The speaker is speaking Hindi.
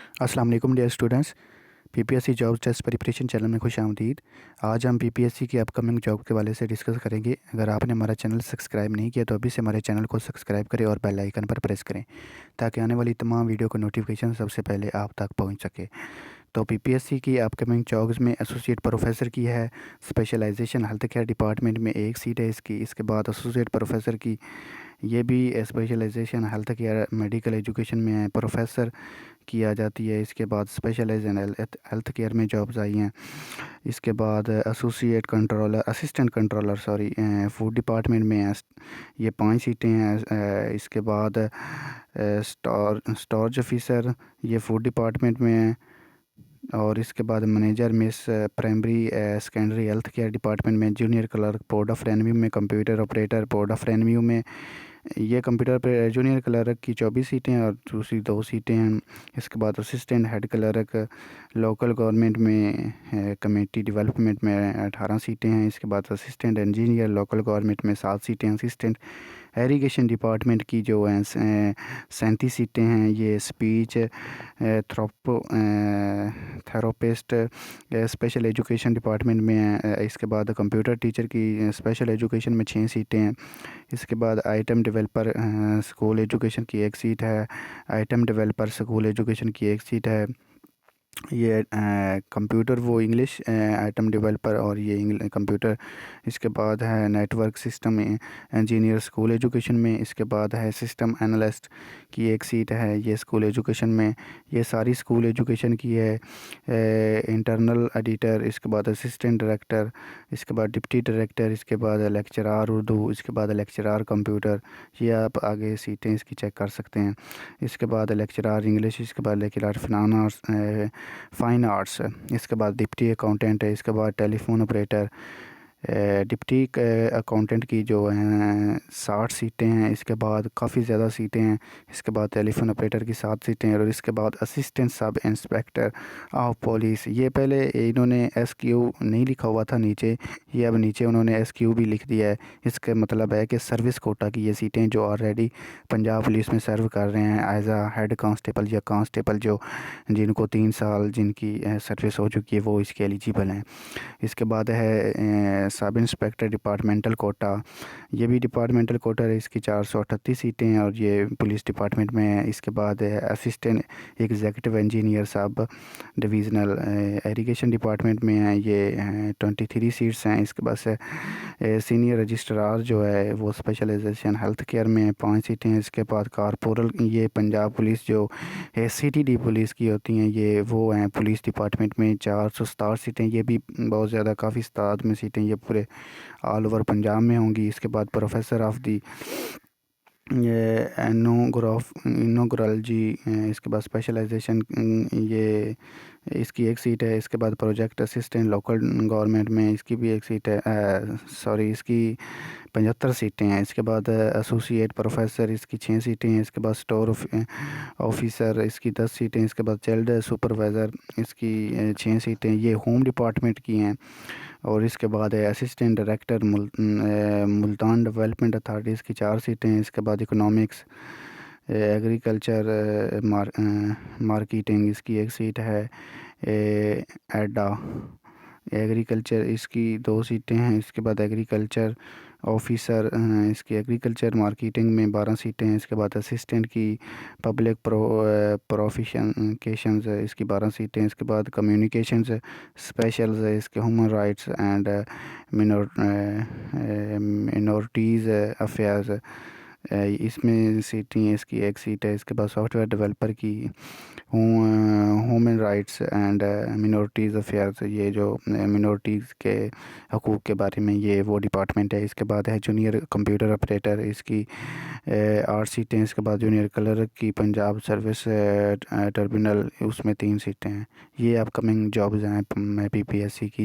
अस्सलाम वालेकुम dear students. PPSC job test preparation channel में खुश आमदीद। आज हम पीपीएससी की अपकमिंग जॉब के हवाले से डिस्कस करेंगे। अगर आपने हमारा चैनल सब्सक्राइब नहीं किया तो अभी से हमारे चैनल को सब्सक्राइब करें और बेल आइकन पर प्रेस करें ताकि आने वाली तमाम वीडियो का नोटिफिकेशन सबसे पहले आप तक पहुंच सके। तो पीपीएससी की अपकमिंग जॉब्स में एसोसिएट प्रोफेसर की है, स्पेशलाइजेशन हेल्थ केयर डिपार्टमेंट में एक सीट है इसकी। इसके बाद एसोसिएट प्रोफेसर की ये भी specialization health care medical education में है, प्रोफेसर की आ जाती है। इसके बाद स्पेशलाइजेशन हेल्थ केयर में जॉब्स आई हैं। इसके बाद associate controller assistant controller food department में है, ये 5 सीटें हैं। इसके बाद स्टोरेज ऑफिसर ये फूड डिपार्टमेंट में है। और इसके बाद manager miss primary secondary health care department में, junior clerk port of revenue में, computer operator port of revenue में। ये कंप्यूटर पे जूनियर क्लर्क की 24 सीटें हैं और दूसरी 2 सीटें हैं। इसके बाद assistant head clerk local government में कमेटी डेवलपमेंट में 18 सीटें हैं। इसके बाद असिस्टेंट इंजीनियर लोकल गवर्नमेंट में 7 सीटें। असिस्टेंट एरीगेशन डिपार्टमेंट की जो हैं 37 सीटें हैं। ये स्पीच थेरोपिस्ट स्पेशल एजुकेशन डिपार्टमेंट में है। इसके बाद कंप्यूटर टीचर की स्पेशल एजुकेशन में 6 सीटें हैं। इसके बाद आइटम डेवलपर स्कूल एजुकेशन की 1 सीट है। आइटम डेवलपर स्कूल एजुकेशन की 1 सीट है। ये कंप्यूटर वो इंग्लिश आइटम डेवलपर और ये कंप्यूटर। इसके बाद है network system engineer school education में। इसके बाद है सिस्टम एनालिस्ट की 1 सीट है, ये स्कूल एजुकेशन में। ये सारी स्कूल एजुकेशन की है। इंटरनल एडिटर, इसके बाद असिस्टेंट डायरेक्टर, इसके बाद डिप्टी डायरेक्टर, इसके बाद लेक्चरार उर्दू, इसके बाद लेक्चरार कंप्यूटर। ये आप आगे सीटें इसकी चेक कर सकते हैं। इसके बाद लेक्चरार इंग्लिश, इसके बाद लेक्चरार फाइन आर्ट्स है। इसके बाद डिप्टी अकाउंटेंट है। इसके बाद टेलीफोन ऑपरेटर। डिप्टी अकाउंटेंट की जो हैं 60 सीटें हैं। इसके बाद काफ़ी ज़्यादा सीटें हैं। इसके बाद टेलीफोन ऑपरेटर की 7 सीटें हैं। और इसके बाद assistant sub inspector of police. ये पहले इन्होंने एसक्यू नहीं लिखा हुआ था नीचे, ये अब नीचे उन्होंने एसक्यू भी लिख दिया है। इसका मतलब है कि सर्विस कोटा की ये सीटें जो ऑलरेडी पंजाब पुलिस में सर्व कर रहे हैं एज आ हेड कांस्टेबल या कांस्टेबल, जो जिनको 3 साल जिनकी सर्विस हो चुकी है वो इसके एलिजिबल हैं। इसके बाद है सब इंस्पेक्टर डिपार्टमेंटल कोटा। ये भी डिपार्टमेंटल कोटा है, इसकी 438 सीटें हैं और ये पुलिस डिपार्टमेंट में है। इसके बाद है assistant executive engineer sub divisional irrigation department में है, ये 23 सीट्स हैं। इसके बाद से सीनियर रजिस्ट्रार जो है वो स्पेशलाइजेशन हेल्थ केयर में 5 सीटें हैं। इसके बाद कारपोरल, ये पंजाब पुलिस जो सीटीडी पुलिस की होती हैं ये वो हैं पुलिस डिपार्टमेंट में, 467 सीटें। ये भी बहुत ज़्यादा काफ़ी तादाद में सीटें ये पूरे ऑल ओवर पंजाब में होंगी। इसके बाद प्रोफेसर ऑफ दी ये इनोग्रोलॉजी, इसके बाद स्पेशलाइजेशन, ये इसकी 1 सीट है। इसके बाद प्रोजेक्ट असिस्टेंट लोकल गवर्नमेंट में, इसकी भी 1 सीट है। इसकी 75 सीटें हैं। इसके बाद एसोसिएट प्रोफेसर, इसकी 6 सीटें हैं। इसके बाद स्टोर ऑफिसर, इसकी 10 सीटें। इसके बाद चाइल्ड सुपरवाइज़र, इसकी 6 सीटें, ये होम डिपार्टमेंट की हैं। और इसके बाद है assistant director Multan development authority, इसकी 4 सीटें हैं। इसके बाद इकोनॉमिक्स एग्रीकल्चर मार्केटिंग, इसकी 1 सीट है। एडा एग्रीकल्चर, इसकी 2 सीटें हैं। इसके बाद एग्रीकल्चर ऑफिसर, इसकी एग्रीकल्चर मार्केटिंग में 12 सीटें हैं। इसके बाद असिस्टेंट की पब्लिक प्रोफिशनकेशंस, इसकी 12 सीटें हैं। इसके बाद कम्युनिकेशंस स्पेशल्स है, इसके human rights and minorities affairs, इसमें सीटें हैं। इसकी 1 सीट है। इसके बाद सॉफ्टवेयर डेवलपर की human rights and minorities affairs, ये जो मिनोरिटीज़ के हकूक़ के बारे में ये वो डिपार्टमेंट है। इसके बाद है जूनियर कंप्यूटर ऑपरेटर, इसकी 8 सीटें। इसके बाद जूनियर क्लर्क की पंजाब सर्विस ट्रिब्यूनल, उसमें 3 सीटें हैं। ये अपकमिंग जॉब्स हैं पीपीएससी की।